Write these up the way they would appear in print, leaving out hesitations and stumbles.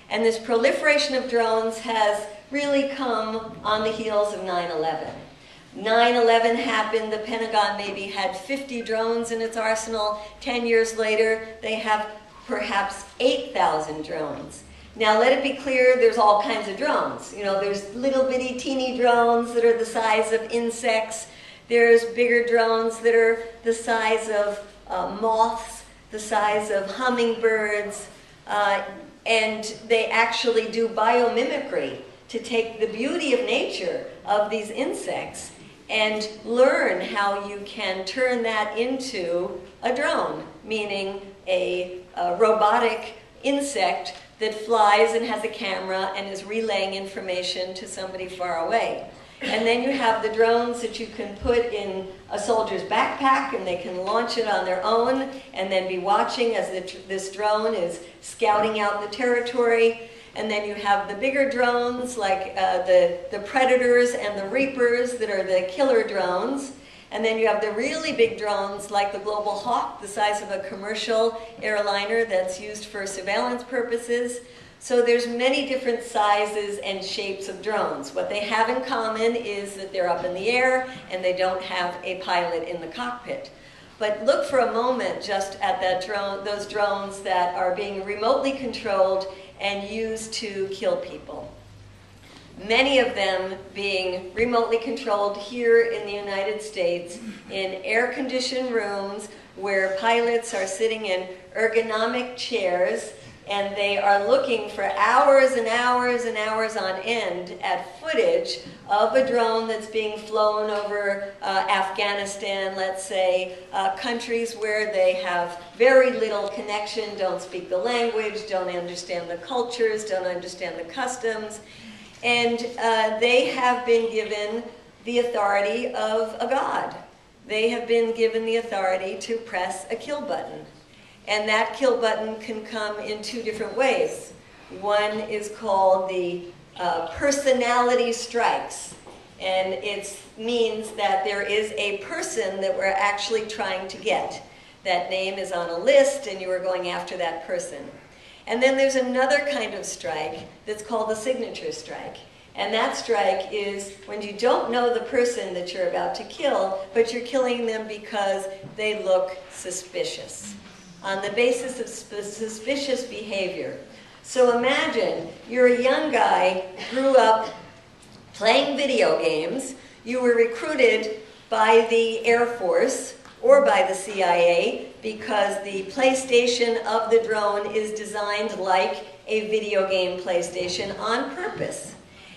And this proliferation of drones has really come on the heels of 9/11. 9/11 happened, the Pentagon maybe had 50 drones in its arsenal. 10 years later, they have perhaps 8,000 drones. Now, let it be clear, there's all kinds of drones. You know, there's little bitty teeny drones that are the size of insects. There's bigger drones that are the size of moths, the size of hummingbirds, and they actually do biomimicry to take the beauty of nature of these insects and learn how you can turn that into a drone, meaning a robotic insect that flies and has a camera and is relaying information to somebody far away. And then you have the drones that you can put in a soldier's backpack and they can launch it on their own and then be watching as this drone is scouting out the territory. And then you have the bigger drones like the Predators and the Reapers that are the killer drones. And then you have the really big drones like the Global Hawk, the size of a commercial airliner that's used for surveillance purposes. So there's many different sizes and shapes of drones. What they have in common is that they're up in the air and they don't have a pilot in the cockpit. But look for a moment just at those drones that are being remotely controlled and used to kill people. Many of them being remotely controlled here in the United States in air-conditioned rooms where pilots are sitting in ergonomic chairs and they are looking for hours and hours and hours on end at footage of a drone that's being flown over Afghanistan, let's say, countries where they have very little connection, don't speak the language, don't understand the cultures, don't understand the customs. And they have been given the authority of a god. They have been given the authority to press a kill button. And that kill button can come in two different ways. One is called the personality strikes. And it means that there is a person that we're actually trying to get. That name is on a list and you are going after that person. And then there's another kind of strike that's called the signature strike. And that strike is when you don't know the person that you're about to kill, but you're killing them because they look suspicious, on the basis of suspicious behavior. So imagine you're a young guy, grew up playing video games, you were recruited by the Air Force or by the CIA because the PlayStation of the drone is designed like a video game PlayStation on purpose.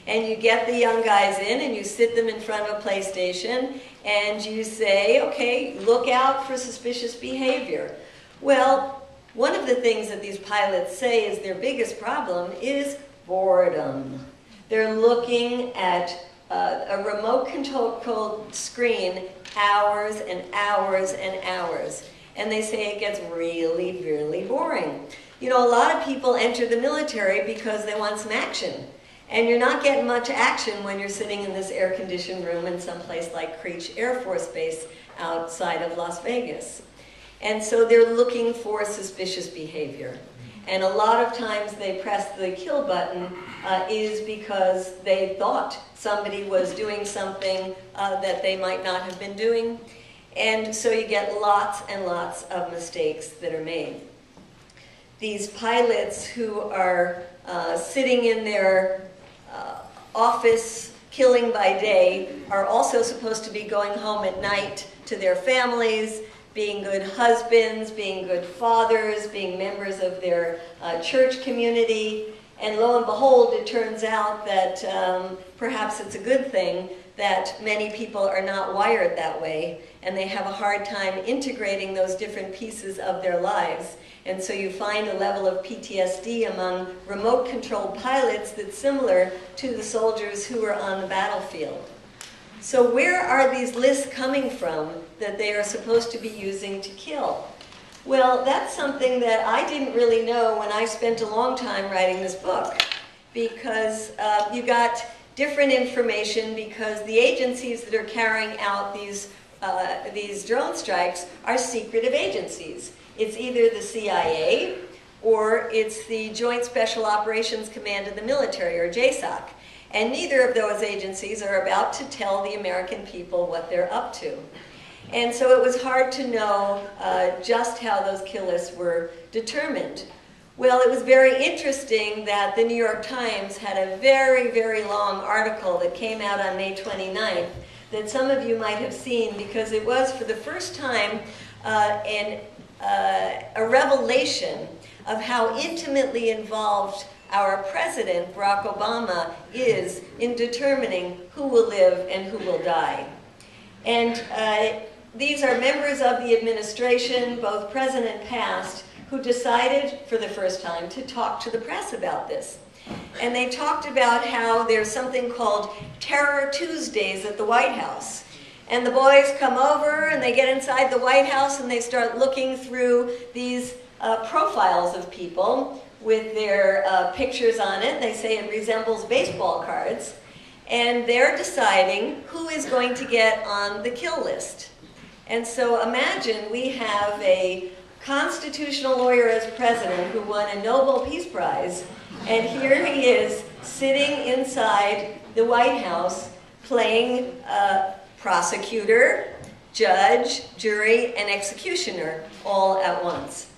And you get the young guys in and you sit them in front of a PlayStation and you say, okay, look out for suspicious behavior. Well, one of the things that these pilots say is their biggest problem is boredom. They're looking at a remote controlled screen hours and hours and hours. And they say it gets really, really boring. You know, a lot of people enter the military because they want some action. And you're not getting much action when you're sitting in this air-conditioned room in some place like Creech Air Force Base outside of Las Vegas. And so they're looking for suspicious behavior. And a lot of times they press the kill button is because they thought somebody was doing something that they might not have been doing. And so you get lots and lots of mistakes that are made. These pilots who are sitting in their office killing by day are also supposed to be going home at night to their families, being good husbands, being good fathers, being members of their church community. And lo and behold, it turns out that perhaps it's a good thing that many people are not wired that way, and they have a hard time integrating those different pieces of their lives. And so you find a level of PTSD among remote-controlled pilots that's similar to the soldiers who are on the battlefield. So where are these lists coming from that they are supposed to be using to kill? Well, that's something that I didn't really know when I spent a long time writing this book, because you got different information because the agencies that are carrying out these drone strikes are secretive agencies. It's either the CIA, or it's the Joint Special Operations Command of the military, or JSOC. And neither of those agencies are about to tell the American people what they're up to. And so it was hard to know just how those kill lists were determined. Well, it was very interesting that the New York Times had a very, very long article that came out on May 29th that some of you might have seen, because it was for the first time a revelation of how intimately involved our president, Barack Obama, is in determining who will live and who will die. And these are members of the administration, both present and past, who decided for the first time to talk to the press about this. And they talked about how there's something called Terror Tuesdays at the White House. And the boys come over and they get inside the White House and they start looking through these profiles of people with their pictures on it. They say it resembles baseball cards. And they're deciding who is going to get on the kill list. And so imagine we have a constitutional lawyer as president who won a Nobel Peace Prize, and here he is sitting inside the White House playing prosecutor, judge, jury, and executioner all at once.